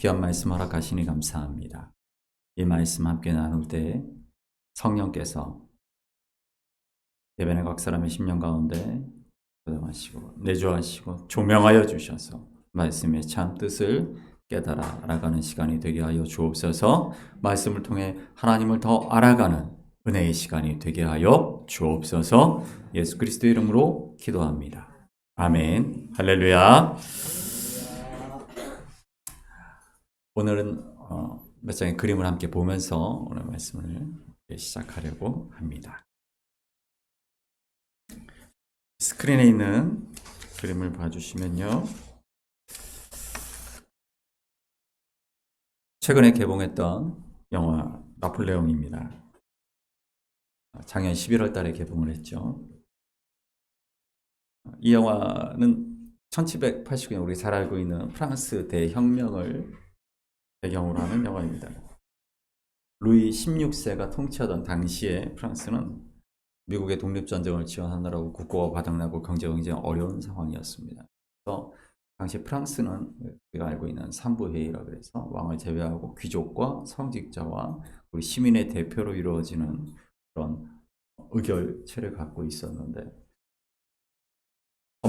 귀한 말씀 허락하시니 감사합니다. 이 말씀 함께 나눌 때 성령께서 예배는 각 사람의 심령 가운데 교정하시고 내주하시고 조명하여 주셔서 말씀의 참 뜻을 깨달아 알아가는 시간이 되게 하여 주옵소서. 말씀을 통해 하나님을 더 알아가는 은혜의 시간이 되게 하여 주옵소서. 예수 그리스도의 이름으로 기도합니다. 아멘. 할렐루야. 오늘은 몇 장의 그림을 함께 보면서 오늘 말씀을 시작하려고 합니다. 스크린에 있는 그림을 봐주시면요. 최근에 개봉했던 영화 나폴레옹입니다. 작년 11월 달에 개봉을 했죠. 이 영화는 1789년 우리 잘 알고 있는 프랑스 대혁명을 배경으로 하는 영화입니다. 루이 16세가 통치하던 당시에 프랑스는 미국의 독립전쟁을 지원하느라고 국고가 바닥나고 경제가 굉장히 어려운 상황이었습니다. 그래서 당시 프랑스는 우리가 알고 있는 삼부회의라 그래서 왕을 제외하고 귀족과 성직자와 우리 시민의 대표로 이루어지는 그런 의결체를 갖고 있었는데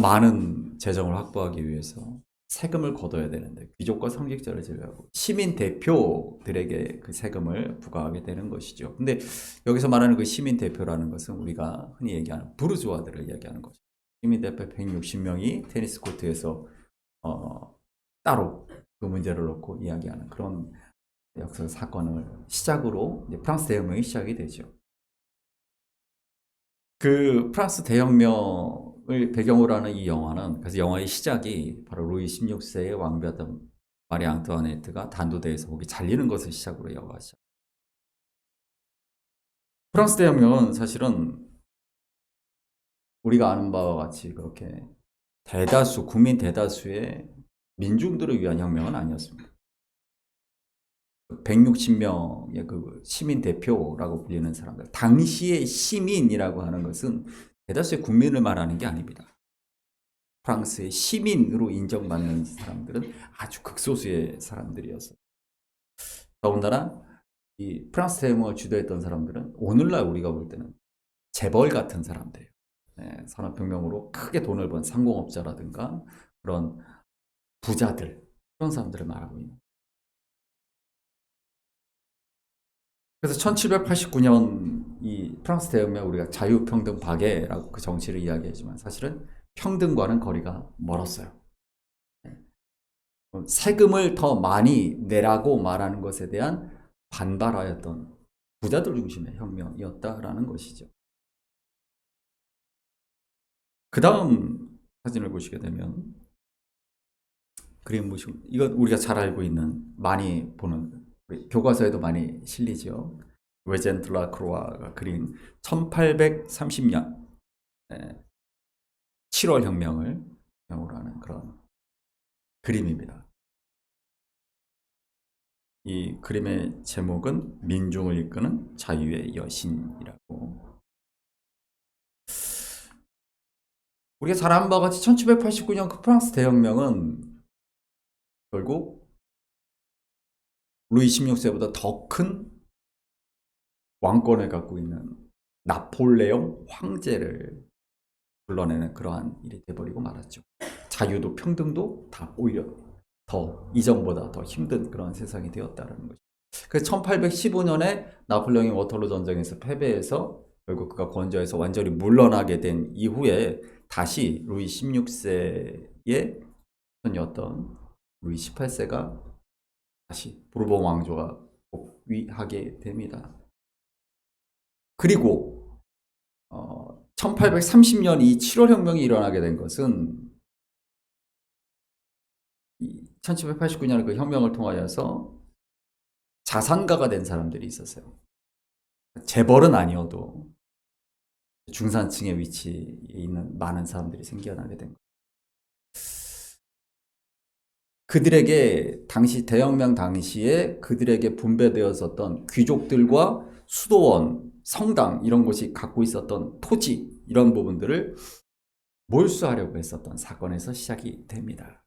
많은 재정을 확보하기 위해서 세금을 걷어야 되는데 귀족과 성직자를 제외하고 시민 대표들에게 그 세금을 부과하게 되는 것이죠. 근데 여기서 말하는 그 시민 대표라는 것은 우리가 흔히 얘기하는 부르주아들을 이야기하는 거죠. 시민 대표 160명이 테니스 코트에서 따로 그 문제를 놓고 이야기하는 그런 역사 사건을 시작으로 이제 프랑스 대혁명이 시작이 되죠. 그 프랑스 대혁명을 배경으로 하는 이 영화는 그래서 영화의 시작이 바로 루이 16세의 왕비였던 마리 앙투아네트가 단두대에서 거기 잘리는 것을 시작으로 이어가죠. 프랑스 대혁명은 사실은 우리가 아는 바와 같이 그렇게 대다수 국민 대다수의 민중들을 위한 혁명은 아니었습니다. 160명의 그 시민 대표라고 불리는 사람들, 당시의 시민이라고 하는 것은 대다수의 국민을 말하는 게 아닙니다. 프랑스의 시민으로 인정받는 사람들은 아주 극소수의 사람들이었어요. 더군다나 이 프랑스 대혁명을 주도했던 사람들은 오늘날 우리가 볼 때는 재벌 같은 사람들이에요. 네, 산업혁명으로 크게 돈을 번 상공업자라든가 그런 부자들, 그런 사람들을 말하고 있는. 그래서 1789년 이 프랑스 대혁명 우리가 자유평등 박애라고 그 정치를 이야기하지만 사실은 평등과는 거리가 멀었어요. 세금을 더 많이 내라고 말하는 것에 대한 반발하였던 부자들 중심의 혁명이었다라는 것이죠. 그 다음 사진을 보시게 되면 그림 보시면 이건 우리가 잘 알고 있는 많이 보는 교과서에도 많이 실리죠. 외젠 드라크로아가 그린 1830년 7월 혁명을 배경으로 하는 그런 그림입니다. 이 그림의 제목은 민중을 이끄는 자유의 여신이라고. 우리가 잘 아는 바와 같이 1789년 그 프랑스 대혁명은 결국 루이 16세보다 더 큰 왕권을 갖고 있는 나폴레옹 황제를 불러내는 그러한 일이 돼버리고 말았죠. 자유도 평등도 다 오히려 더 이전보다 더 힘든 그런 세상이 되었다는 거죠. 그래서 1815년에 나폴레옹이 워털루 전쟁에서 패배해서 결국 그가 권좌에서 완전히 물러나게 된 이후에 다시 루이 16세의 손이었던 루이 18세가 다시 부르봉 왕조가 복위하게 됩니다. 그리고 1830년 이 7월 혁명이 일어나게 된 것은 1789년 그 혁명을 통하여서 자산가가 된 사람들이 있었어요. 재벌은 아니어도 중산층의 위치에 있는 많은 사람들이 생겨나게 된 거예요. 그들에게 당시 대혁명 당시에 그들에게 분배되었었던 귀족들과 수도원, 성당 이런 곳이 갖고 있었던 토지 이런 부분들을 몰수하려고 했었던 사건에서 시작이 됩니다.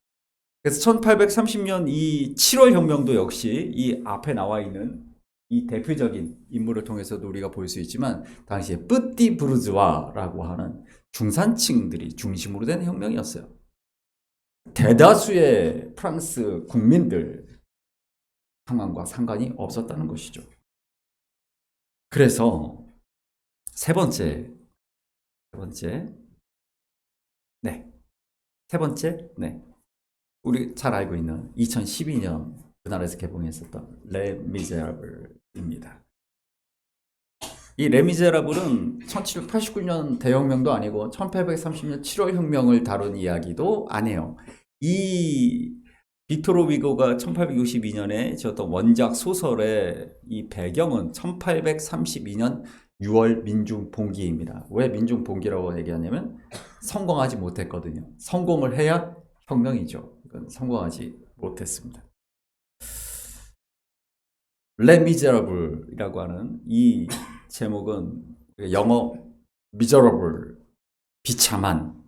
그래서 1830년 이 7월 혁명도 역시 이 앞에 나와 있는 이 대표적인 인물을 통해서도 우리가 볼 수 있지만 당시에 뿌띠 부르즈와라고 하는 중산층들이 중심으로 된 혁명이었어요. 대다수의 프랑스 국민들 상황과 상관이 없었다는 것이죠. 그래서 세 번째, 네. 우리 잘 알고 있는 2012년 우리나라에서 개봉했었던 레 미제라블입니다. 이 레 미제라블은 1789년 대혁명도 아니고 1830년 7월 혁명을 다룬 이야기도 아니에요. 이 빅토르 위고가 1862년에 지었던 원작 소설의 이 배경은 1832년 6월 민중봉기입니다. 왜 민중봉기라고 얘기하냐면 성공하지 못했거든요. 성공을 해야 혁명이죠. 이건 성공하지 못했습니다. 레 미제라블이라고 하는 이 제목은 영어 미저러블, 비참한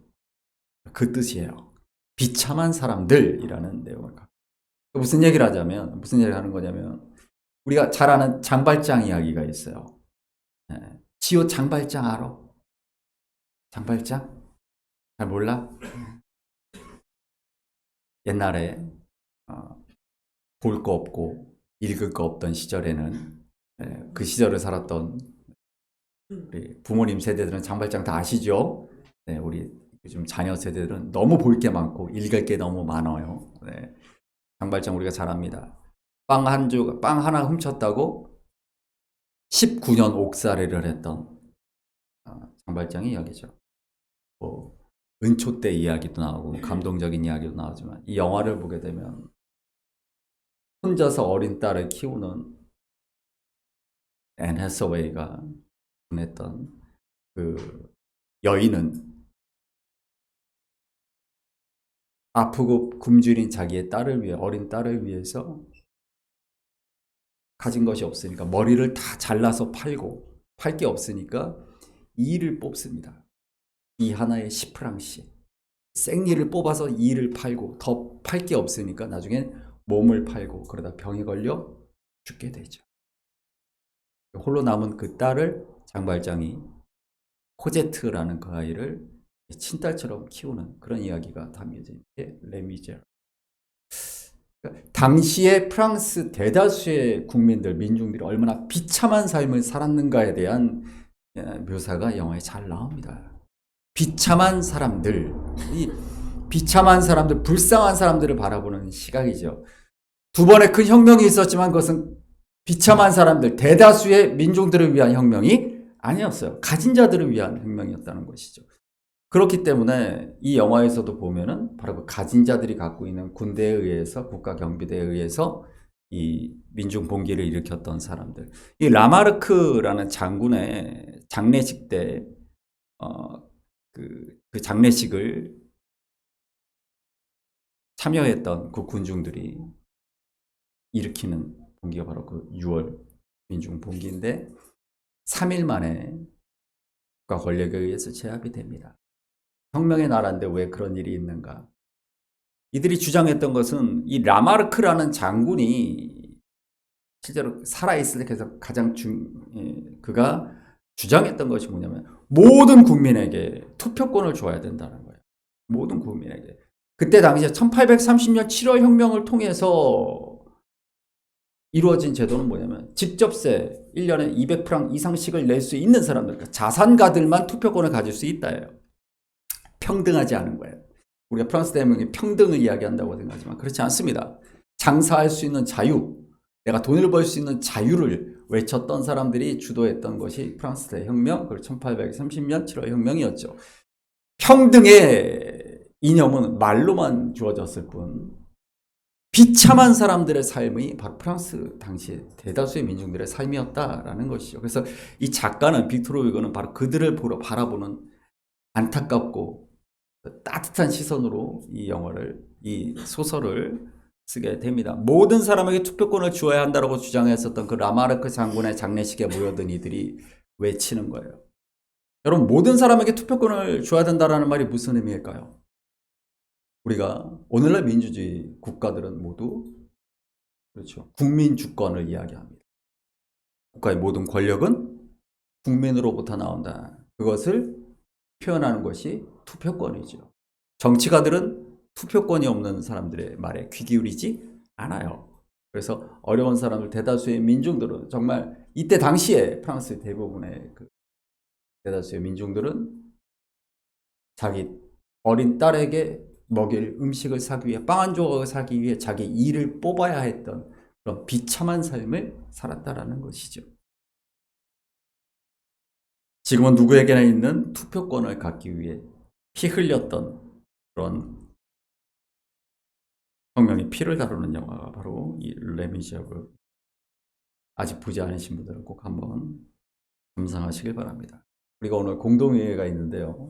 그 뜻이에요. 비참한 사람들이라는 내용을 갖고 무슨 얘기를 하는 거냐면 우리가 잘 아는 장발장 이야기가 있어요. 지호 장발장 알아? 장발장? 잘 몰라? 옛날에 볼 거 없고 읽을 거 없던 시절에는 그 시절을 살았던 우리 부모님 세대들은 장발장 다 아시죠? 네, 우리 요즘 자녀 세대들은 너무 볼 게 많고 읽을 게 너무 많아요. 네, 장발장 우리가 잘 압니다. 빵 하나 훔쳤다고 19년 옥살이를 했던 장발장의 이야기죠. 뭐 은초 때 이야기도 나오고 감동적인 이야기도 나오지만 이 영화를 보게 되면 혼자서 어린 딸을 키우는 앤 해서웨이가 보냈던 그 여인은 아프고 굶주린 자기의 딸을 위해 어린 딸을 위해서 가진 것이 없으니까 머리를 다 잘라서 팔고 팔 게 없으니까 이를 뽑습니다. 이 하나에 10프랑씩 생리를 뽑아서 이를 팔고 더 팔 게 없으니까 나중엔 몸을 팔고 그러다 병이 걸려 죽게 되죠. 홀로 남은 그 딸을 장발장이 코제트라는 그 아이를 친딸처럼 키우는 그런 이야기가 담겨진 게 레미제라블. 당시의 프랑스 대다수의 국민들, 민중들이 얼마나 비참한 삶을 살았는가에 대한 묘사가 영화에 잘 나옵니다. 비참한 사람들, 이 비참한 사람들, 불쌍한 사람들을 바라보는 시각이죠. 두 번의 큰 혁명이 있었지만 그것은 비참한 사람들, 대다수의 민중들을 위한 혁명이 아니었어요. 가진 자들을 위한 혁명이었다는 것이죠. 그렇기 때문에 이 영화에서도 보면은 바로 그 가진 자들이 갖고 있는 군대에 의해서 국가 경비대에 의해서 이 민중 봉기를 일으켰던 사람들. 이 라마르크라는 장군의 장례식 때 그 장례식을 참여했던 그 군중들이 일으키는 봉기가 바로 그 6월 민중 봉기인데 3일 만에 국가 권력에 의해서 제압이 됩니다. 혁명의 나라인데 왜 그런 일이 있는가? 이들이 주장했던 것은 이 라마르크라는 장군이 실제로 살아있을 때 가장 그가 주장했던 것이 뭐냐면 모든 국민에게 투표권을 줘야 된다는 거예요. 모든 국민에게. 그때 당시에 1830년 7월 혁명을 통해서 이루어진 제도는 뭐냐면 직접세 1년에 200프랑 이상씩을 낼 수 있는 사람들, 그러니까 자산가들만 투표권을 가질 수 있다예요. 평등하지 않은 거예요. 우리가 프랑스 대혁명이 평등을 이야기한다고 생각하지만 그렇지 않습니다. 장사할 수 있는 자유, 내가 돈을 벌 수 있는 자유를 외쳤던 사람들이 주도했던 것이 프랑스 대혁명, 그리고 1830년 7월 혁명이었죠. 평등의 이념은 말로만 주어졌을 뿐 비참한 사람들의 삶이 바로 프랑스 당시의 대다수의 민중들의 삶이었다라는 것이죠. 그래서 이 작가는 빅토르 위고는 바로 그들을 바라보는 안타깝고 따뜻한 시선으로 이 소설을 쓰게 됩니다. 모든 사람에게 투표권을 주어야 한다고 주장했었던 그 라마르크 장군의 장례식에 모여든 이들이 외치는 거예요. 여러분, 모든 사람에게 투표권을 줘야 된다는 말이 무슨 의미일까요? 우리가 오늘날 민주주의 국가들은 모두 그렇죠. 국민 주권을 이야기합니다. 국가의 모든 권력은 국민으로부터 나온다. 그것을 표현하는 것이 투표권이죠. 정치가들은 투표권이 없는 사람들의 말에 귀 기울이지 않아요. 그래서 어려운 사람들, 대다수의 민중들은 정말 이때 당시에 프랑스 대부분의 대다수의 민중들은 자기 어린 딸에게 먹일 음식을 사기 위해, 빵 한 조각을 사기 위해 자기 이를 뽑아야 했던 그런 비참한 삶을 살았다라는 것이죠. 지금은 누구에게나 있는 투표권을 갖기 위해 피 흘렸던 그런 혁명의 피를 다루는 영화가 바로 이 레미제라블. 아직 보지 않으신 분들은 꼭 한번 감상하시길 바랍니다. 우리가 오늘 공동회의가 있는데요.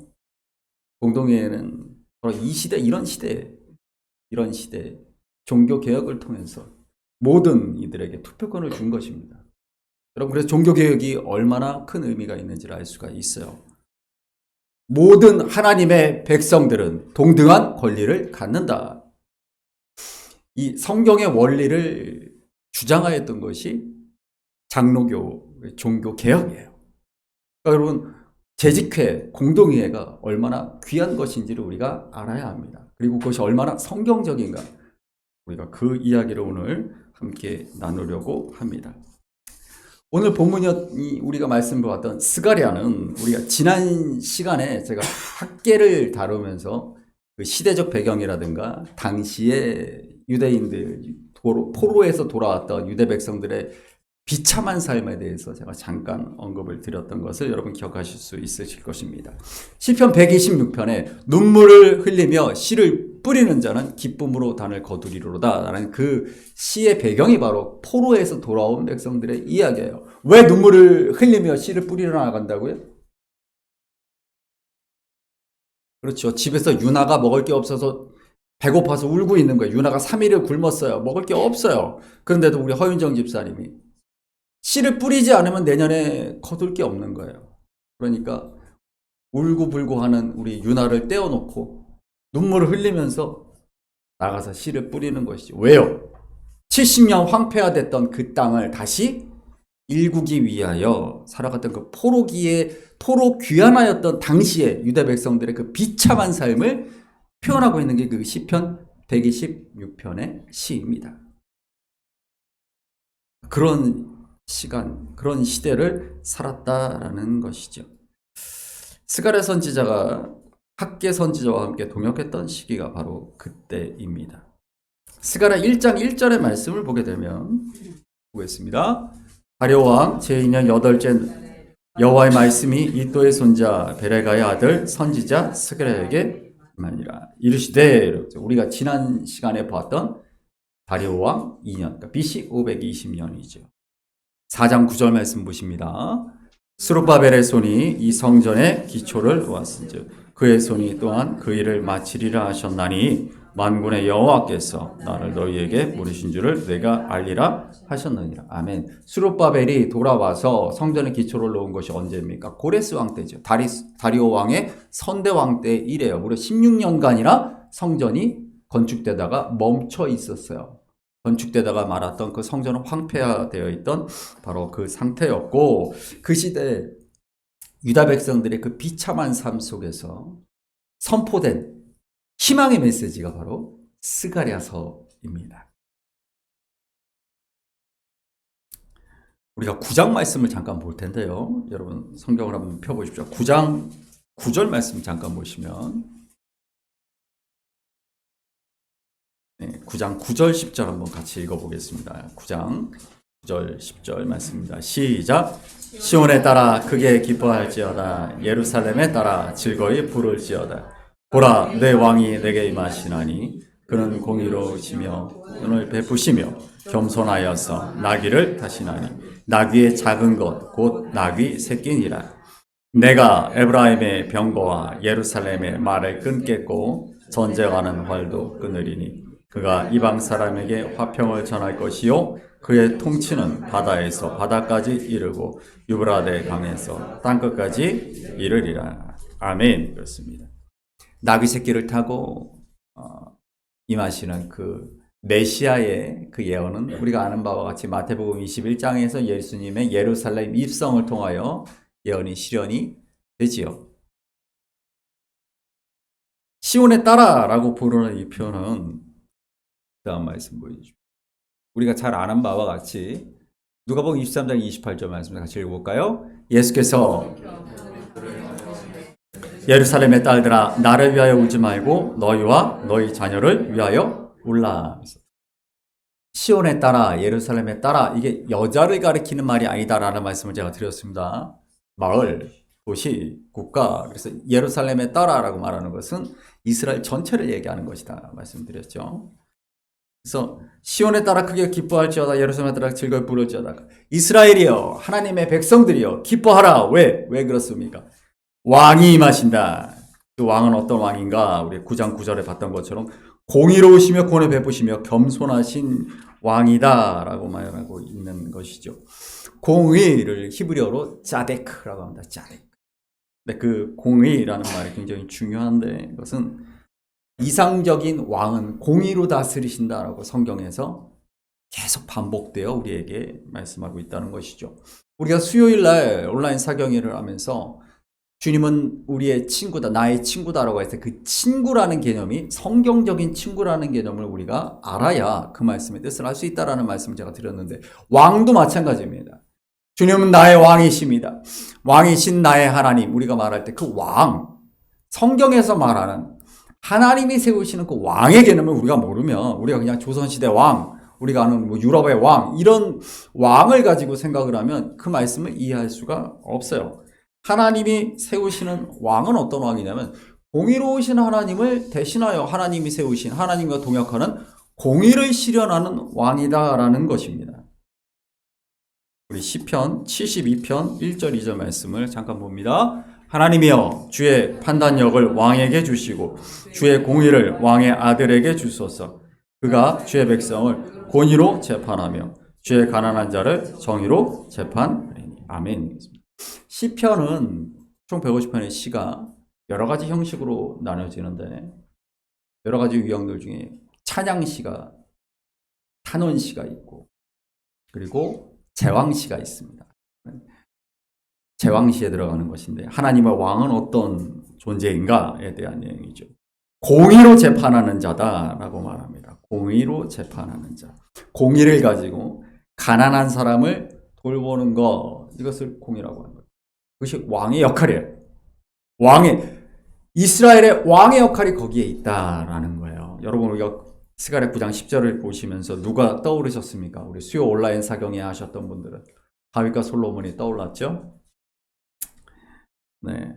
공동회의는 바로 이 시대, 이런 시대 종교 개혁을 통해서 모든 이들에게 투표권을 준 것입니다. 여러분, 그래서 종교 개혁이 얼마나 큰 의미가 있는지를 알 수가 있어요. 모든 하나님의 백성들은 동등한 권리를 갖는다. 이 성경의 원리를 주장하였던 것이 장로교 종교 개혁이에요. 그러니까 여러분, 재직회, 공동의회가 얼마나 귀한 것인지를 우리가 알아야 합니다. 그리고 그것이 얼마나 성경적인가, 우리가 그 이야기를 오늘 함께 나누려고 합니다. 오늘 본문이 우리가 말씀보았던 스가랴는 우리가 지난 시간에 제가 학계를 다루면서 그 시대적 배경이라든가 당시에 유대인들 포로에서 돌아왔던 유대 백성들의 비참한 삶에 대해서 제가 잠깐 언급을 드렸던 것을 여러분 기억하실 수 있으실 것입니다. 시편 126편에 눈물을 흘리며 씨를 뿌리는 자는 기쁨으로 단을 거두리로다 라는 그 시의 배경이 바로 포로에서 돌아온 백성들의 이야기예요. 왜 눈물을 흘리며 씨를 뿌리러 나간다고요? 그렇죠. 집에서 유나가 먹을 게 없어서 배고파서 울고 있는 거예요. 유나가 3일을 굶었어요. 먹을 게 없어요. 그런데도 우리 허윤정 집사님이 씨를 뿌리지 않으면 내년에 거둘 게 없는 거예요. 그러니까 울고불고 하는 우리 유나를 떼어놓고 눈물을 흘리면서 나가서 씨를 뿌리는 것이죠. 왜요? 70년 황폐화됐던 그 땅을 다시 일구기 위하여 살아갔던 그 포로 귀환하였던 당시의 유대 백성들의 그 비참한 삶을 표현하고 있는 게 그 시편 126편의 시입니다. 그런 시간, 그런 시대를 살았다라는 것이죠. 스가랴 선지자가 학계 선지자와 함께 동역했던 시기가 바로 그때입니다. 스가랴 1장 1절의 말씀을 보게 되면 보겠습니다. 다리오 왕 제2년 8째 여호와의 말씀이 이또의 손자 베레가의 아들 선지자 스가랴에게 말이라 이르시되, 우리가 지난 시간에 봤던 다리오 왕 2년, 그러니까 BC 520년이죠. 4장 9절 말씀 보십니다. 스룹바벨의 손이 이 성전의 기초를 놓았은즉 그의 손이 또한 그 일을 마치리라 하셨나니 만군의 여호와께서 나를 너희에게 물으신 줄을 내가 알리라 하셨느니라. 아멘. 스룹바벨이 돌아와서 성전의 기초를 놓은 것이 언제입니까? 고레스 왕 때죠. 다리오 왕의 선대 왕 때 이래요. 무려 16년간이나 성전이 건축되다가 멈춰 있었어요. 건축되다가 말았던 그 성전은 황폐화되어 있던 바로 그 상태였고, 그 시대 유다 백성들의 그 비참한 삶 속에서 선포된 희망의 메시지가 바로 스가랴서입니다. 우리가 9장 말씀을 잠깐 볼 텐데요. 여러분 성경을 한번 펴보십시오. 9장 9절 말씀 잠깐 보시면 9장 9절 10절 한번 같이 읽어보겠습니다. 9장 9절 10절 말씀입니다. 시작. 시온에 따라 크게 기뻐할지어다. 예루살렘에 따라 즐거이 부를지어다. 보라, 내 왕이 내게 임하시나니 그는 공의로우시며 은을 베푸시며 겸손하여서 나귀를 타시나니 나귀의 작은 것 곧 나귀 새끼니라. 내가 에브라임의 병거와 예루살렘의 말을 끊겠고 전쟁하는 활도 끊으리니 그가 이방 사람에게 화평을 전할 것이요 그의 통치는 바다에서 바다까지 이르고 유브라데 강에서 땅끝까지 이르리라. 아멘. 그렇습니다. 나귀 새끼를 타고 임하시는 그 메시아의 그 예언은 우리가 아는 바와 같이 마태복음 21장에서 예수님의 예루살렘 입성을 통하여 예언이 실현이 되지요. 시온에 따라라고 부르는 이 표현은 다음 말씀 보여주십시오. 우리가 잘 아는 바와 같이 누가복음 23장 28절 말씀을 같이 읽어볼까요? 예수께서 예루살렘의 딸들아 나를 위하여 울지 말고 너희와 너희 자녀를 위하여 울라. 시온에 따라 예루살렘에 따라 이게 여자를 가리키는 말이 아니다라는 말씀을 제가 드렸습니다. 마을, 도시, 국가, 그래서 예루살렘에 따라라고 말하는 것은 이스라엘 전체를 얘기하는 것이다 말씀드렸죠. 그래서 시온에 따라 크게 기뻐할지어다 예루살렘에 따라 즐거이 부를지어다. 이스라엘이여 하나님의 백성들이여 기뻐하라. 왜 그렇습니까? 왕이 임하신다. 그 왕은 어떤 왕인가? 우리 9장 9절에 봤던 것처럼 공의로우시며 권에 베푸시며 겸손하신 왕이다 라고 말하고 있는 것이죠. 공의를 히브리어로 짜데크라고 합니다. 짜데크. 근데 그 공의라는 말이 굉장히 중요한데 그것은 이상적인 왕은 공의로 다스리신다라고 성경에서 계속 반복되어 우리에게 말씀하고 있다는 것이죠. 우리가 수요일 날 온라인 사경회를 하면서 주님은 우리의 친구다, 나의 친구다라고 해서 그 친구라는 개념이 성경적인 친구라는 개념을 우리가 알아야 그 말씀의 뜻을 알 수 있다라는 말씀을 제가 드렸는데 왕도 마찬가지입니다. 주님은 나의 왕이십니다. 왕이신 나의 하나님, 우리가 말할 때 그 왕, 성경에서 말하는 하나님이 세우시는 그 왕의 개념을 우리가 모르면 우리가 그냥 조선시대 왕, 우리가 아는 뭐 유럽의 왕, 이런 왕을 가지고 생각을 하면 그 말씀을 이해할 수가 없어요. 하나님이 세우시는 왕은 어떤 왕이냐면 공의로우신 하나님을 대신하여 하나님이 세우신 하나님과 동역하는 공의를 실현하는 왕이다라는 것입니다. 우리 시편 72편 1절 2절 말씀을 잠깐 봅니다. 하나님이여 주의 판단력을 왕에게 주시고 주의 공의를 왕의 아들에게 주소서. 그가 주의 백성을 공의로 재판하며 주의 가난한 자를 정의로 재판하리니. 아멘. 시편은 총 150편의 시가 여러 가지 형식으로 나눠지는데 여러 가지 유형들 중에 찬양시가, 탄원시가 있고 그리고 제왕시가 있습니다. 제왕시에 들어가는 것인데 하나님의 왕은 어떤 존재인가에 대한 내용이죠. 공의로 재판하는 자다라고 말합니다. 공의로 재판하는 자. 공의를 가지고 가난한 사람을 돌보는 것, 이것을 공의라고 하는 거예요. 그것이 왕의 역할이에요. 이스라엘의 왕의 역할이 거기에 있다라는 거예요. 여러분, 우리가 스가랴 9장 10절을 보시면서 누가 떠오르셨습니까? 우리 수요 온라인 사경회 하셨던 분들은 다윗과 솔로몬이 떠올랐죠? 네.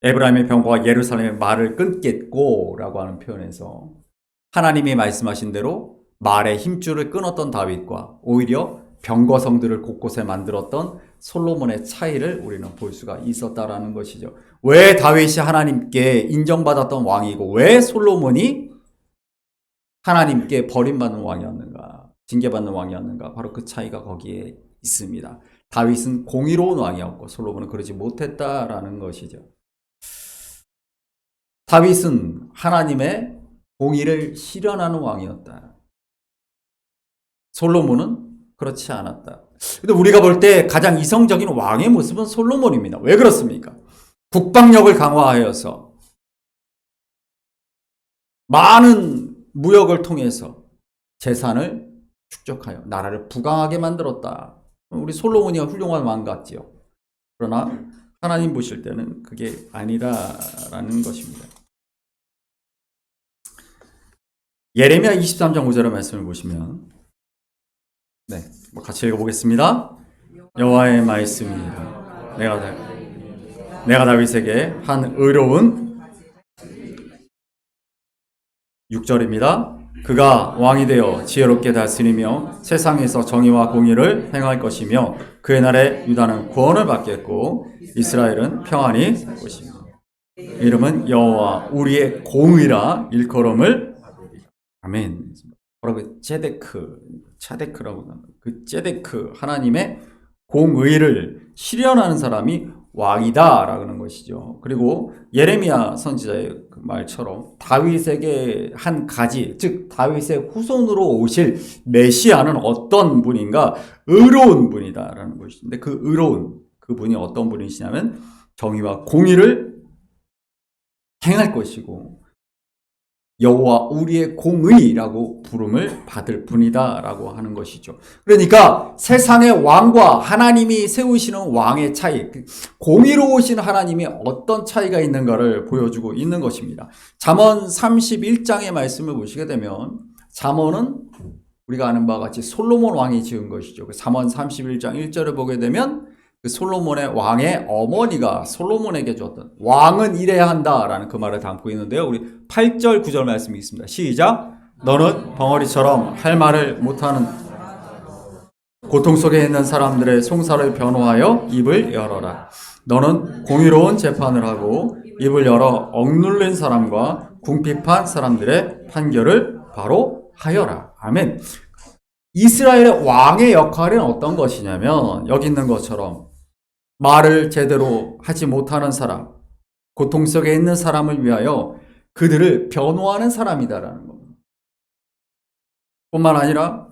에브라임의 병거가 예루살렘의 말을 끊겠고 라고 하는 표현에서 하나님이 말씀하신 대로 말의 힘줄을 끊었던 다윗과 오히려 병거성들을 곳곳에 만들었던 솔로몬의 차이를 우리는 볼 수가 있었다라는 것이죠. 왜 다윗이 하나님께 인정받았던 왕이고 왜 솔로몬이 하나님께 버림받는 왕이었는가, 징계받는 왕이었는가? 바로 그 차이가 거기에 있습니다. 다윗은 공의로운 왕이었고 솔로몬은 그러지 못했다라는 것이죠. 다윗은 하나님의 공의를 실현하는 왕이었다. 솔로몬은 그렇지 않았다. 근데 우리가 볼 때 가장 이성적인 왕의 모습은 솔로몬입니다. 왜 그렇습니까? 국방력을 강화하여서 많은 무역을 통해서 재산을 축적하여 나라를 부강하게 만들었다. 우리 솔로몬이가 훌륭한 왕 같지요. 그러나 하나님 보실 때는 그게 아니다라는 것입니다. 예레미야 23장 5절의 말씀을 보시면 같이 읽어보겠습니다. 여호와의 말씀입니다. 내가 다윗에게 한 의로운 6절입니다. 그가 왕이 되어 지혜롭게 다스리며 세상에서 정의와 공의를 행할 것이며 그의 날에 유다는 구원을 받겠고 이스라엘은 평안히 살 것이며 이름은 여호와 우리의 공의라 일컬음을 아멘. 바로 그 차데크라고 합니다. 그 제데크 하나님의 공의를 실현하는 사람이 왕이다라는 것이죠. 그리고 예레미야 선지자의 그 말처럼 다윗에게 한 가지, 즉 다윗의 후손으로 오실 메시아는 어떤 분인가? 의로운 분이다라는 것인데 그 의로운 그분이 어떤 분이시냐면 정의와 공의를 행할 것이고 여호와 우리의 공의라고 부름을 받을 분이다라고 하는 것이죠. 그러니까 세상의 왕과 하나님이 세우시는 왕의 차이, 공의로우신 하나님이 어떤 차이가 있는가를 보여주고 있는 것입니다. 잠언 31장의 말씀을 보시게 되면 잠언은 우리가 아는 바와 같이 솔로몬 왕이 지은 것이죠. 잠언 31장 1절을 보게 되면 그 솔로몬의 왕의 어머니가 솔로몬에게 줬던 왕은 이래야 한다라는 그 말을 담고 있는데요. 우리 8절 9절 말씀이 있습니다. 시작. 너는 벙어리처럼 할 말을 못하는 고통 속에 있는 사람들의 송사를 변호하여 입을 열어라. 너는 공의로운 재판을 하고 입을 열어 억눌린 사람과 궁핍한 사람들의 판결을 바로 하여라. 아멘. 이스라엘의 왕의 역할은 어떤 것이냐면 여기 있는 것처럼 말을 제대로 하지 못하는 사람, 고통 속에 있는 사람을 위하여 그들을 변호하는 사람이다라는 겁니다. 뿐만 아니라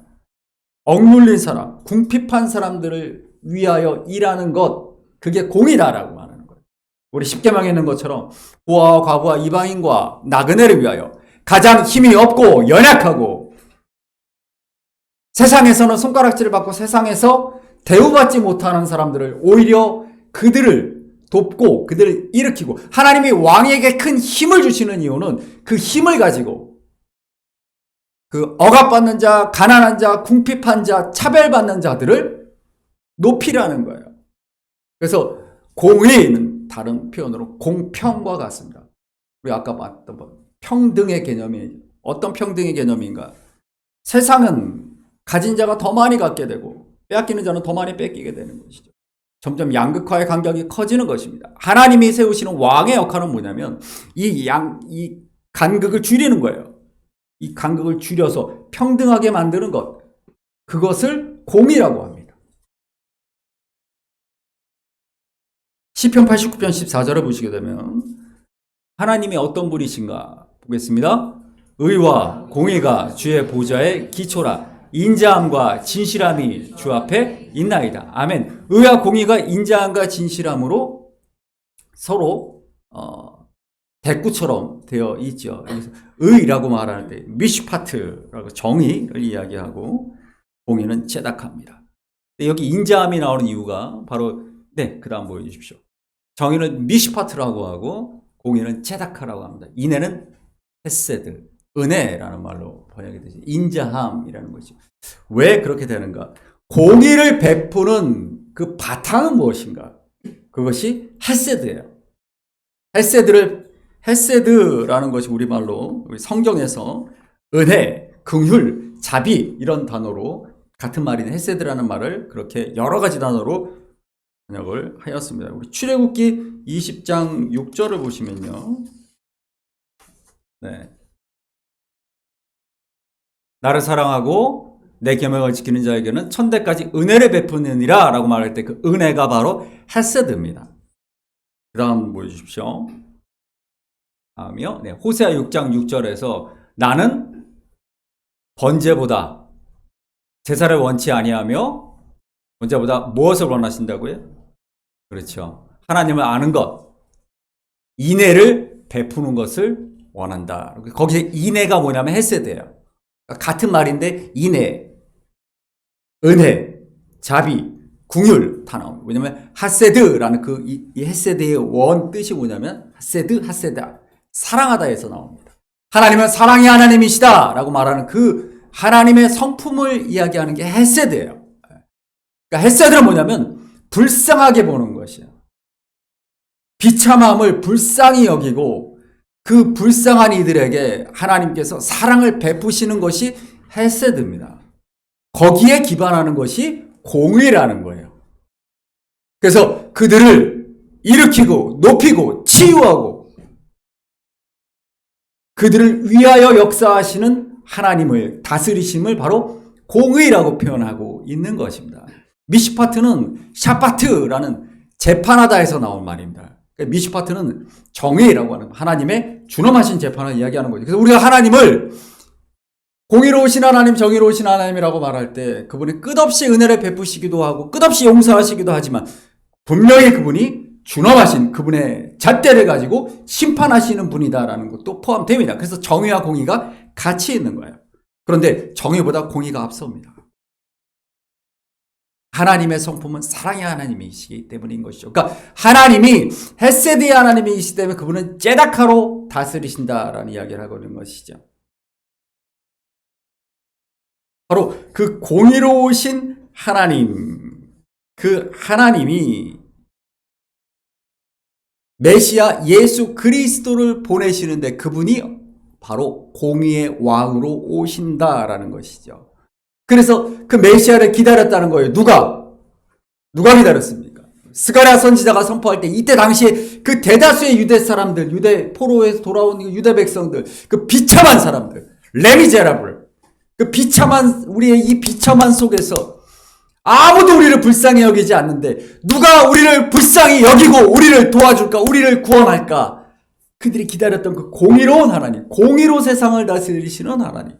억눌린 사람, 궁핍한 사람들을 위하여 일하는 것, 그게 공의다라고 말하는 거예요. 우리 십계명에 있는 것처럼 고아와 과부와 이방인과 나그네를 위하여 가장 힘이 없고 연약하고 세상에서는 손가락질을 받고 세상에서 대우받지 못하는 사람들을 오히려 그들을 돕고 그들을 일으키고 하나님이 왕에게 큰 힘을 주시는 이유는 그 힘을 가지고 그 억압받는 자, 가난한 자, 궁핍한 자, 차별받는 자들을 높이라는 거예요. 그래서 공의는 다른 표현으로 공평과 같습니다. 우리 아까 봤던 평등의 개념이 어떤 평등의 개념인가? 세상은 가진 자가 더 많이 갖게 되고 빼앗기는 자는 더 많이 뺏기게 되는 것이죠. 점점 양극화의 간격이 커지는 것입니다. 하나님이 세우시는 왕의 역할은 뭐냐면 이 간극을 줄이는 거예요. 이 간극을 줄여서 평등하게 만드는 것. 그것을 공의라고 합니다. 시편 89편 14절을 보시게 되면 하나님이 어떤 분이신가 보겠습니다. 의와 공의가 주의 보좌의 기초라. 인자함과 진실함이 주 앞에 있나이다. 아멘. 의와 공의가 인자함과 진실함으로 서로 대꾸처럼 되어 있죠. 그래서 의라고 말할 때 미슈파트라고 정의를 이야기하고 공의는 제닥합니다. 여기 인자함이 나오는 이유가 바로 그 다음 보여주십시오. 정의는 미슈파트라고 하고 공의는 제닥하라고 합니다. 이내는 헤세드, 은혜라는 말로 번역이 되죠. 인자함이라는 것이죠. 왜 그렇게 되는가? 공의를 베푸는 그 바탕은 무엇인가? 그것이 헤세드예요. 헤세드라는 것이 우리말로 우리 성경에서 은혜, 긍휼, 자비 이런 단어로 같은 말인 헤세드라는 말을 그렇게 여러 가지 단어로 번역을 하였습니다. 우리 출애굽기 20장 6절을 보시면요. 나를 사랑하고 내 계명을 지키는 자에게는 천대까지 은혜를 베푸느니라 라고 말할 때 그 은혜가 바로 헤세드입니다. 그 다음 보여주십시오. 다음이요. 호세아 6장 6절에서 나는 번제보다 제사를 원치 아니하며 번제보다 무엇을 원하신다고요? 그렇죠. 하나님을 아는 것, 인애를 베푸는 것을 원한다. 거기에 인애가 뭐냐면 헤세드예요. 같은 말인데 인애, 은혜, 자비, 궁율 다 나옵니다. 왜냐하면 하세드라는 이 헤세드의 원 뜻이 뭐냐면 하세드다. 사랑하다에서 나옵니다. 하나님은 사랑의 하나님이시다 라고 말하는 그 하나님의 성품을 이야기하는 게 헤세드예요. 그러니까 헤세드는 뭐냐면 불쌍하게 보는 것이에요. 비참함을 불쌍히 여기고 그 불쌍한 이들에게 하나님께서 사랑을 베푸시는 것이 헤세드입니다. 거기에 기반하는 것이 공의라는 거예요. 그래서 그들을 일으키고 높이고 치유하고 그들을 위하여 역사하시는 하나님을 다스리심을 바로 공의라고 표현하고 있는 것입니다. 미시파트는 샤파트라는 재판하다에서 나온 말입니다. 미슈파트는 정의라고 하는 하나님의 준엄하신 재판을 이야기하는 거죠. 그래서 우리가 하나님을 공의로우신 하나님, 정의로우신 하나님이라고 말할 때 그분이 끝없이 은혜를 베푸시기도 하고 끝없이 용서하시기도 하지만 분명히 그분이 준엄하신 그분의 잣대를 가지고 심판하시는 분이다라는 것도 포함됩니다. 그래서 정의와 공의가 같이 있는 거예요. 그런데 정의보다 공의가 앞섭니다. 하나님의 성품은 사랑의 하나님이시기 때문인 것이죠. 그러니까 하나님이 헤세드의 하나님이시기 때문에 그분은 제다카로 다스리신다라는 이야기를 하고 있는 것이죠. 바로 그 공의로우신 하나님, 그 하나님이 메시아 예수 그리스도를 보내시는데 그분이 바로 공의의 왕으로 오신다라는 것이죠. 그래서 그 메시아를 기다렸다는 거예요. 누가 기다렸습니까? 스가랴 선지자가 선포할 때 이때 당시에 그 대다수의 유대 사람들, 유대 포로에서 돌아온 유대 백성들, 그 비참한 사람들, 레미제라블, 그 비참한 우리의 이 비참한 속에서 아무도 우리를 불쌍히 여기지 않는데 누가 우리를 불쌍히 여기고 우리를 도와줄까? 우리를 구원할까? 그들이 기다렸던 그 공의로운 하나님, 공의로 세상을 다스리시는 하나님.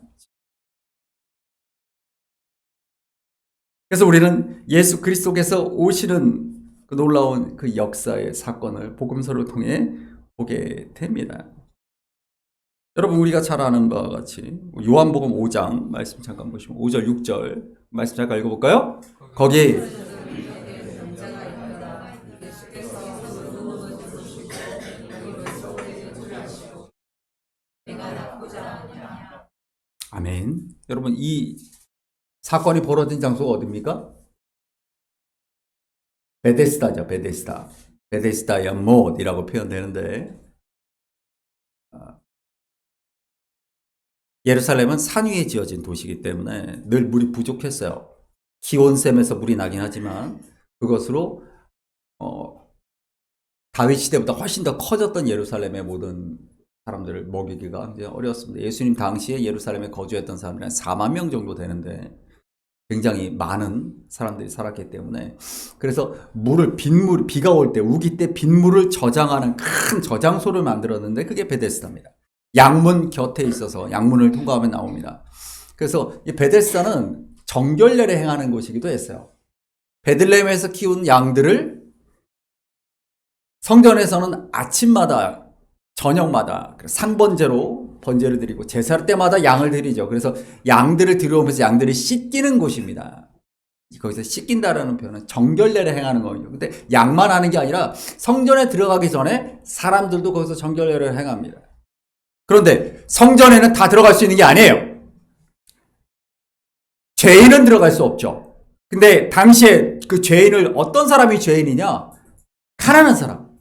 그래서 우리는 예수 그리스도께서 오시는 그 놀라운 그 역사의 사건을 복음서를 통해 보게 됩니다. 여러분 우리가 잘 아는 바와 같이 요한복음 5장 말씀 잠깐 보시면 5절 6절 말씀 잠깐 읽어볼까요? 거기 아멘. 여러분 이 사건이 벌어진 장소가 어디입니까? 베데스다죠. 베데스다 연못이라고 표현되는데 예루살렘은 산 위에 지어진 도시이기 때문에 늘 물이 부족했어요. 기온샘에서 물이 나긴 하지만 그것으로 다윗 시대보다 훨씬 더 커졌던 예루살렘의 모든 사람들을 먹이기가 굉장히 어려웠습니다. 예수님 당시에 예루살렘에 거주했던 사람들이 한 4만 명 정도 되는데 굉장히 많은 사람들이 살았기 때문에 그래서 빗물, 비가 올 때, 우기 때 빗물을 저장하는 큰 저장소를 만들었는데 그게 베데스다입니다. 양문 곁에 있어서 양문을 통과하면 나옵니다. 그래서 이 베데스다는 정결례를 행하는 곳이기도 했어요. 베들레헴에서 키운 양들을 성전에서는 아침마다 저녁마다 상번제로 번제를 드리고 제사 때마다 양을 드리죠. 그래서 양들을 들여오면서 양들이 씻기는 곳입니다. 거기서 씻긴다라는 표현은 정결례를 행하는 거예요. 근데 양만 하는 게 아니라 성전에 들어가기 전에 사람들도 거기서 정결례를 행합니다. 그런데 성전에는 다 들어갈 수 있는 게 아니에요. 죄인은 들어갈 수 없죠. 근데 당시에 그 죄인을 어떤 사람이 죄인이냐? 가난한 사람,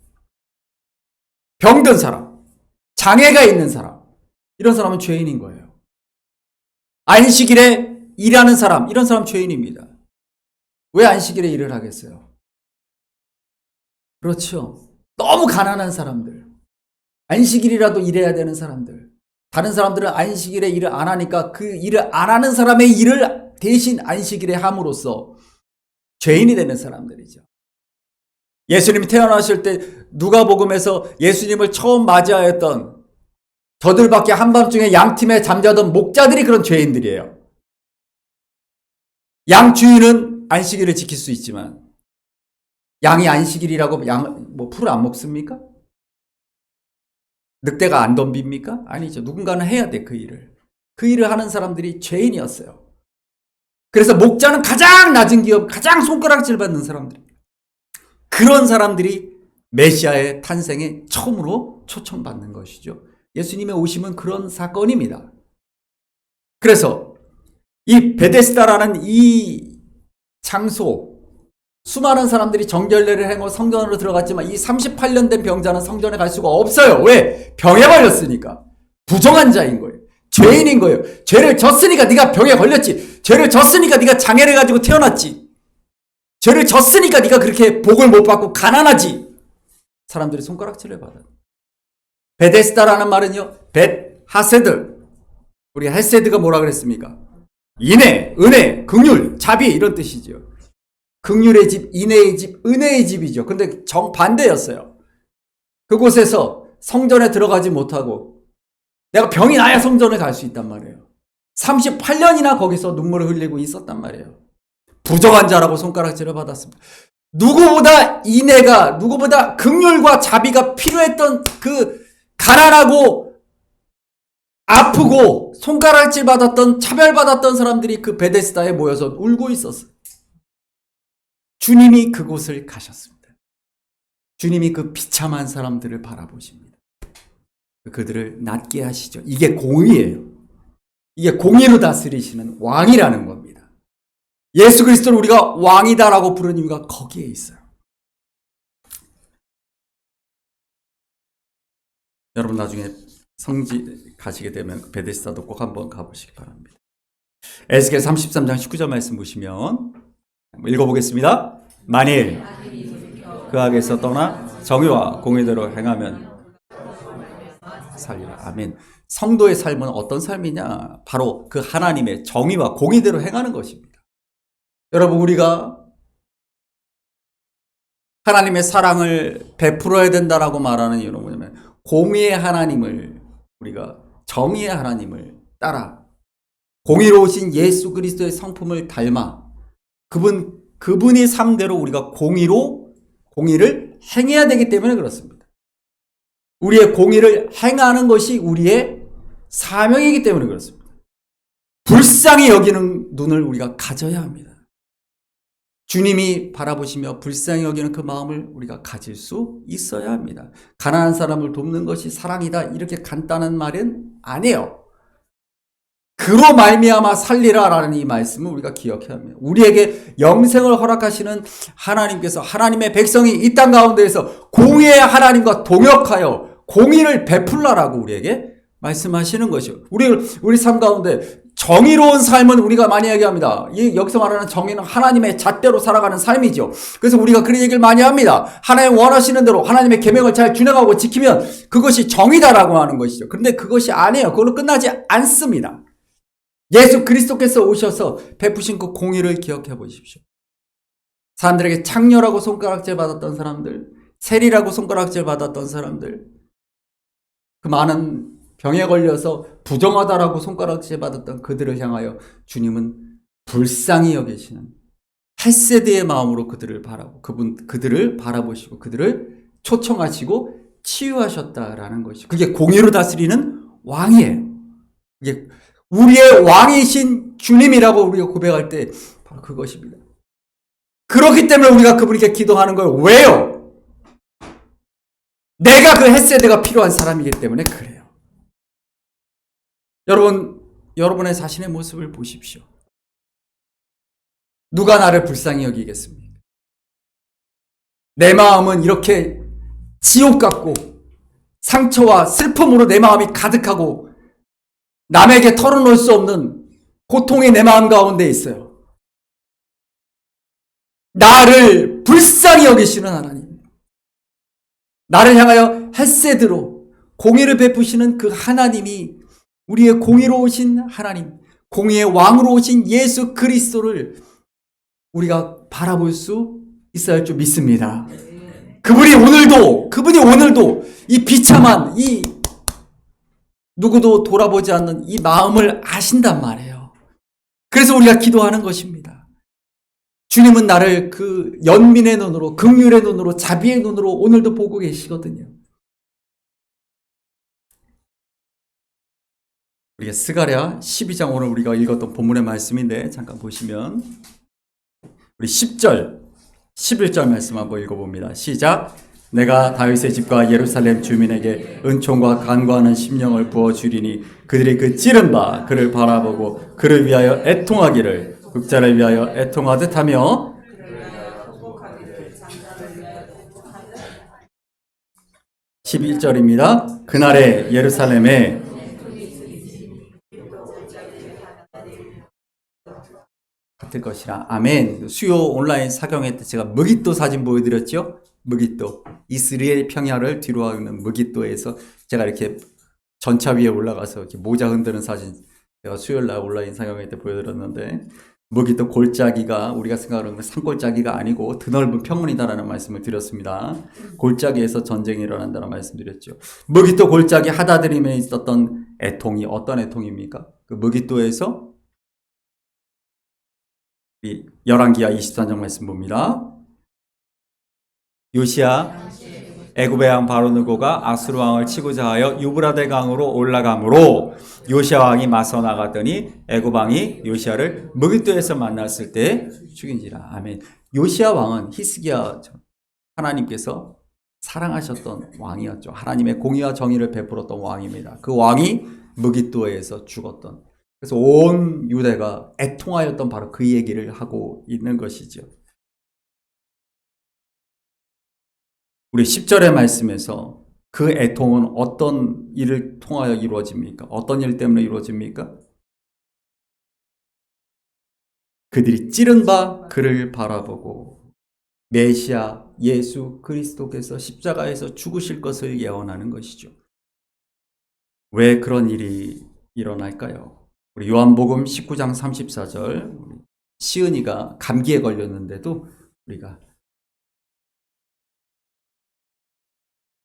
병든 사람, 장애가 있는 사람, 이런 사람은 죄인인 거예요. 안식일에 일하는 사람, 이런 사람 죄인입니다. 왜 안식일에 일을 하겠어요? 그렇죠. 너무 가난한 사람들, 안식일이라도 일해야 되는 사람들, 다른 사람들은 안식일에 일을 안 하니까 그 일을 안 하는 사람의 일을 대신 안식일에 함으로써 죄인이 되는 사람들이죠. 예수님이 태어나실 때 누가복음에서 예수님을 처음 맞이하였던 저들밖에 한밤중에 양팀에 잠자던 목자들이 그런 죄인들이에요. 양 주인은 안식일을 지킬 수 있지만 양이 안식일이라고 풀을 안 먹습니까? 늑대가 안 덤빕니까? 아니죠. 누군가는 해야 돼, 그 일을. 그 일을 하는 사람들이 죄인이었어요. 그래서 목자는 가장 낮은 기업, 가장 손가락질 받는 사람들입니다. 그런 사람들이 메시아의 탄생에 처음으로 초청받는 것이죠. 예수님의 오심은 그런 사건입니다. 그래서 이 베데스다라는 이 장소, 수많은 사람들이 정결례를 행하고 성전으로 들어갔지만 이 38년 된 병자는 성전에 갈 수가 없어요. 왜? 병에 걸렸으니까. 부정한 자인 거예요. 죄인인 거예요. 죄를 졌으니까 네가 병에 걸렸지. 죄를 졌으니까 네가 장애를 가지고 태어났지. 죄를 졌으니까 네가 그렇게 복을 못 받고 가난하지. 사람들이 손가락질을 받아요. 베데스다라는 말은요, 벳하세드. 우리 헤세드가 뭐라 그랬습니까? 인애, 은혜, 긍휼, 자비 이런 뜻이죠. 긍휼의 집, 인애의 집, 은혜의 집이죠. 근데 정반대였어요. 그곳에서 성전에 들어가지 못하고 내가 병이 나야 성전에 갈 수 있단 말이에요. 38년이나 거기서 눈물을 흘리고 있었단 말이에요. 부정한 자라고 손가락질을 받았습니다. 누구보다 인애가, 누구보다 긍휼과 자비가 필요했던 그 가난하고 아프고 손가락질 받았던, 차별받았던 사람들이 그 베데스다에 모여서 울고 있었어요. 주님이 그곳을 가셨습니다. 주님이 그 비참한 사람들을 바라보십니다. 그들을 낫게 하시죠. 이게 공의예요. 이게 공의로 다스리시는 왕이라는 겁니다. 예수 그리스도를 우리가 왕이다라고 부르는 이유가 거기에 있어요. 여러분 나중에 성지 가시게 되면 베데스다도 꼭 한번 가보시기 바랍니다. 에스겔 33장 19절 말씀 보시면 읽어보겠습니다. 만일 그 악에서 떠나 정의와 공의대로 행하면 살리라. 아멘. 성도의 삶은 어떤 삶이냐? 바로 그 하나님의 정의와 공의대로 행하는 것입니다. 여러분 우리가 하나님의 사랑을 베풀어야 된다라고 말하는 이유는 뭐냐면 공의의 하나님을 우리가 정의의 하나님을 따라 공의로우신 예수 그리스도의 성품을 닮아 그분이 삶대로 우리가 공의를 행해야 되기 때문에 그렇습니다. 우리의 공의를 행하는 것이 우리의 사명이기 때문에 그렇습니다. 불쌍히 여기는 눈을 우리가 가져야 합니다. 주님이 바라보시며 불쌍히 여기는 그 마음을 우리가 가질 수 있어야 합니다. 가난한 사람을 돕는 것이 사랑이다 이렇게 간단한 말은 아니에요. 그로 말미암아 살리라라는 이 말씀을 우리가 기억해야 합니다. 우리에게 영생을 허락하시는 하나님께서 하나님의 백성이 이 땅 가운데에서 공의의 하나님과 동역하여 공의를 베풀라라고 우리에게 말씀하시는 것이요. 우리 삶 가운데 정의로운 삶은 우리가 많이 얘기합니다. 여기서 말하는 정의는 하나님의 잣대로 살아가는 삶이죠. 그래서 우리가 그런 얘기를 많이 합니다. 하나님 원하시는 대로 하나님의 계명을 잘 준행하고 지키면 그것이 정의다라고 하는 것이죠. 그런데 그것이 아니에요. 그걸로 끝나지 않습니다. 예수 그리스도께서 오셔서 베푸신 그 공의를 기억해 보십시오. 사람들에게 창녀라고 손가락질 받았던 사람들, 세리라고 손가락질 받았던 사람들, 그 많은 병에 걸려서 부정하다라고 손가락질 받았던 그들을 향하여 주님은 불쌍히 여기시는 헤세드의 마음으로 그들을 바라고 그들을 바라보시고 그들을 초청하시고 치유하셨다라는 것이 그게 공의로 다스리는 왕이에요. 이게 우리의 왕이신 주님이라고 우리가 고백할 때 바로 그것입니다. 그렇기 때문에 우리가 그분에게 기도하는 걸 왜요? 내가 그 헤세드가 필요한 사람이기 때문에 그래요. 여러분의 자신의 모습을 보십시오. 누가 나를 불쌍히 여기겠습니까? 내 마음은 이렇게 지옥 같고 상처와 슬픔으로 내 마음이 가득하고 남에게 털어놓을 수 없는 고통이 내 마음 가운데 있어요. 나를 불쌍히 여기시는 하나님, 나를 향하여 헤세드로 공의를 베푸시는 그 하나님이 우리의 공의로우신 하나님, 공의의 왕으로 오신 예수 그리스도를 우리가 바라볼 수 있어야 할 줄 믿습니다. 그분이 오늘도 이 비참한 누구도 돌아보지 않는 이 마음을 아신단 말이에요. 그래서 우리가 기도하는 것입니다. 주님은 나를 그 연민의 눈으로, 긍휼의 눈으로, 자비의 눈으로 오늘도 보고 계시거든요. 우리가 스가랴 12장 오늘 우리가 읽었던 본문의 말씀인데 잠깐 보시면 우리 10절, 11절 말씀 한번 읽어봅니다. 시작. 내가 다윗의 집과 예루살렘 주민에게 은총과 간구하는 심령을 부어주리니 그들이 그 찌른 바 그를 바라보고 그를 위하여 애통하기를 극자를 위하여 애통하듯 하며 11절입니다. 그날에 예루살렘에 같을 것이라. 아멘. 수요 온라인 사경회 때 제가 무깃도 사진 보여드렸죠? 무깃도. 이스라엘 평야를 뒤로 하는 무깃도에서 제가 이렇게 전차 위에 올라가서 이렇게 모자 흔드는 사진 제가 수요일 날 온라인 사경회 때 보여드렸는데 무기또 골짜기가 우리가 생각하는 산골짜기가 아니고 드넓은 평원이다라는 말씀을 드렸습니다. 골짜기에서 전쟁이 일어난다는 말씀드렸죠. 무기또 골짜기 하다드림에 있었던 애통이 어떤 애통입니까? 그 무기또에서 열왕기하 23장 말씀 봅니다. 요시야 애굽의 왕 바로느고가 아수르 왕을 치고자 하여 유브라데 강으로 올라가므로 요시야 왕이 맞서 나갔더니 애굽 왕이 요시야를 무기또에서 만났을 때 죽인지라. 아멘. 요시야 왕은 히스기야 하나님께서 사랑하셨던 왕이었죠. 하나님의 공의와 정의를 베풀었던 왕입니다. 그 왕이 무기또에서 죽었던. 그래서 온 유대가 애통하였던 바로 그 얘기를 하고 있는 것이죠. 우리 10절의 말씀에서 그 애통은 어떤 일을 통하여 이루어집니까? 어떤 일 때문에 이루어집니까? 그들이 찌른 바 그를 바라보고 메시아 예수 그리스도께서 십자가에서 죽으실 것을 예언하는 것이죠. 왜 그런 일이 일어날까요? 우리 요한복음 19장 34절 시은이가 감기에 걸렸는데도 우리가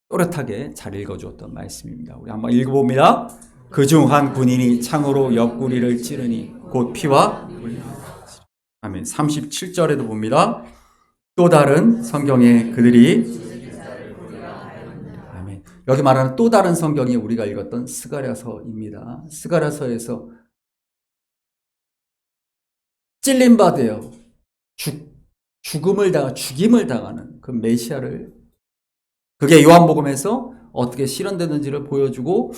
또렷하게 잘 읽어주었던 말씀입니다. 우리 한번 읽어봅니다. 그중 한 군인이 창으로 옆구리를 찌르니 곧 피와 아멘. 37절에도 봅니다. 또 다른 성경에 그들이 아멘. 여기 말하는 또 다른 성경이 우리가 읽었던 스가랴서입니다. 스가랴서에서 찔림받아요. 죽임을 당하는 그 메시아를 그게 요한복음에서 어떻게 실현되는지를 보여주고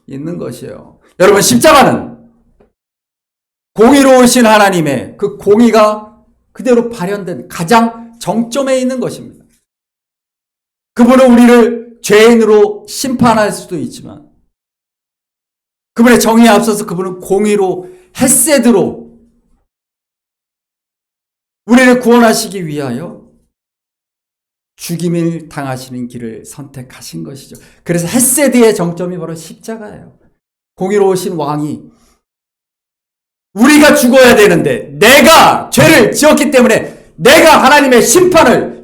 있는 것이에요. 여러분 십자가는 공의로우신 하나님의 그 공의가 그대로 발현된 가장 정점에 있는 것입니다. 그분은 우리를 죄인으로 심판할 수도 있지만 그분의 정의에 앞서서 그분은 공의로 헤세드로 우리를 구원하시기 위하여 죽임을 당하시는 길을 선택하신 것이죠. 그래서 헤세드의 정점이 바로 십자가예요. 공의로우신 왕이 우리가 죽어야 되는데 내가 죄를 지었기 때문에 내가 하나님의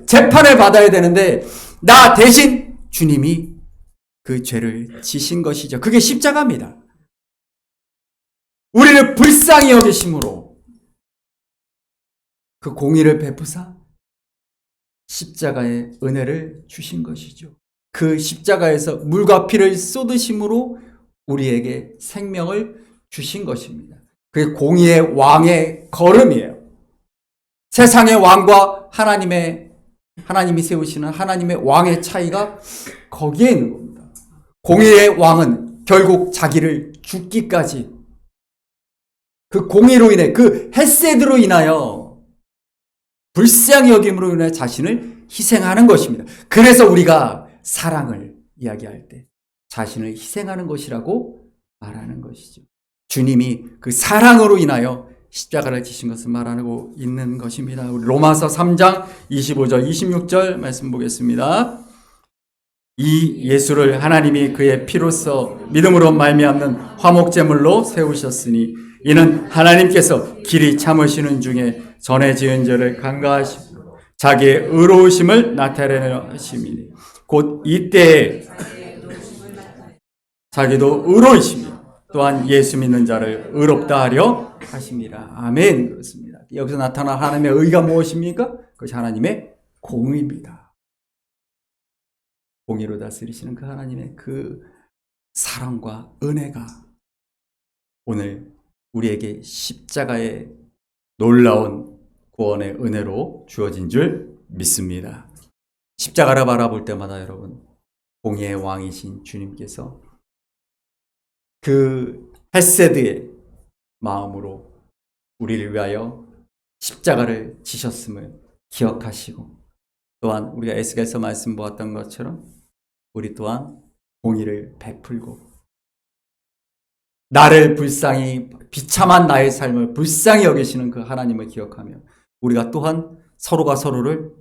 재판을 받아야 되는데 나 대신 주님이 그 죄를 지신 것이죠. 그게 십자가입니다. 우리를 불쌍히 여기심으로 그 공의를 베푸사 십자가의 은혜를 주신 것이죠. 그 십자가에서 물과 피를 쏟으심으로 우리에게 생명을 주신 것입니다. 그게 공의의 왕의 걸음이에요. 세상의 왕과 하나님이 세우시는 하나님의 왕의 차이가 거기에 있는 겁니다. 공의의 왕은 결국 자기를 죽기까지 그 공의로 인해 그 헤세드로 인하여 불쌍히 여김으로 인해 자신을 희생하는 것입니다. 그래서 우리가 사랑을 이야기할 때 자신을 희생하는 것이라고 말하는 것이죠. 주님이 그 사랑으로 인하여 십자가를 지신 것을 말하고 있는 것입니다. 우리 로마서 3장 25절 26절 말씀 보겠습니다. 이 예수를 하나님이 그의 피로써 믿음으로 말미암는 화목제물로 세우셨으니 이는 하나님께서 길이 참으시는 중에 전에 지은 죄를 간과하시고 자기의 의로우심을 나타내려 하심이니 곧 이때에 자기도 의로우시며 또한 예수 믿는 자를 의롭다 하려 하심이라. 아멘. 그렇습니다. 여기서 나타난 하나님의 의가 무엇입니까? 그것이 하나님의 공의입니다. 공의로 다스리시는 그 하나님의 그 사랑과 은혜가 오늘 우리에게 십자가의 놀라운 구원의 은혜로 주어진 줄 믿습니다. 십자가를 바라볼 때마다 여러분 공의의 왕이신 주님께서 그 헤세드의 마음으로 우리를 위하여 십자가를 지셨음을 기억하시고 또한 우리가 에스겔서 말씀 보았던 것처럼 우리 또한 공의를 베풀고 나를 불쌍히 비참한 나의 삶을 불쌍히 여기시는 그 하나님을 기억하며 우리가 또한 서로가 서로를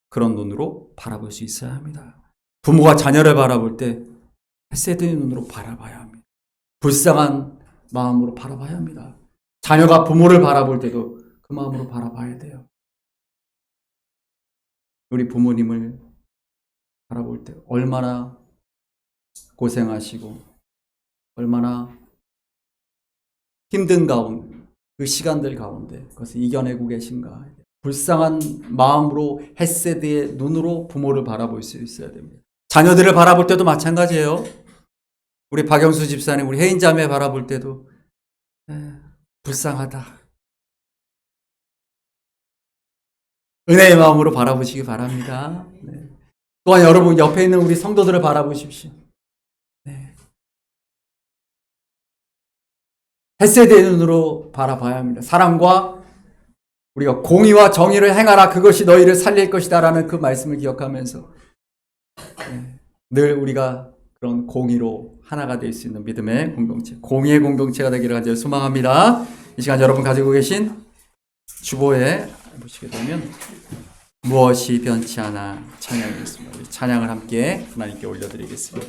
그런 눈으로 바라볼 수 있어야 합니다. 부모가 자녀를 바라볼 때 헤세드의 눈으로 바라봐야 합니다. 불쌍한 마음으로 바라봐야 합니다. 자녀가 부모를 바라볼 때도 그 마음으로 바라봐야 돼요. 우리 부모님을 바라볼 때 얼마나 고생하시고 얼마나 힘든 가운데 그 시간들 가운데 그것을 이겨내고 계신가. 불쌍한 마음으로 헤세드의 눈으로 부모를 바라볼 수 있어야 됩니다. 자녀들을 바라볼 때도 마찬가지예요. 우리 박영수 집사님, 우리 혜인 자매 바라볼 때도 불쌍하다. 은혜의 마음으로 바라보시기 바랍니다. 네. 또한 여러분 옆에 있는 우리 성도들을 바라보십시오. 네. 헤세드의 눈으로 바라봐야 합니다. 사랑과 우리가 공의와 정의를 행하라. 그것이 너희를 살릴 것이다. 라는 그 말씀을 기억하면서 늘 우리가 그런 공의로 하나가 될 수 있는 믿음의 공동체, 공의의 공동체가 되기를 간절히 소망합니다. 이 시간 여러분 가지고 계신 주보에 보시게 되면 무엇이 변치 않아 찬양이 있습니다. 우리 찬양을 함께 하나님께 올려드리겠습니다.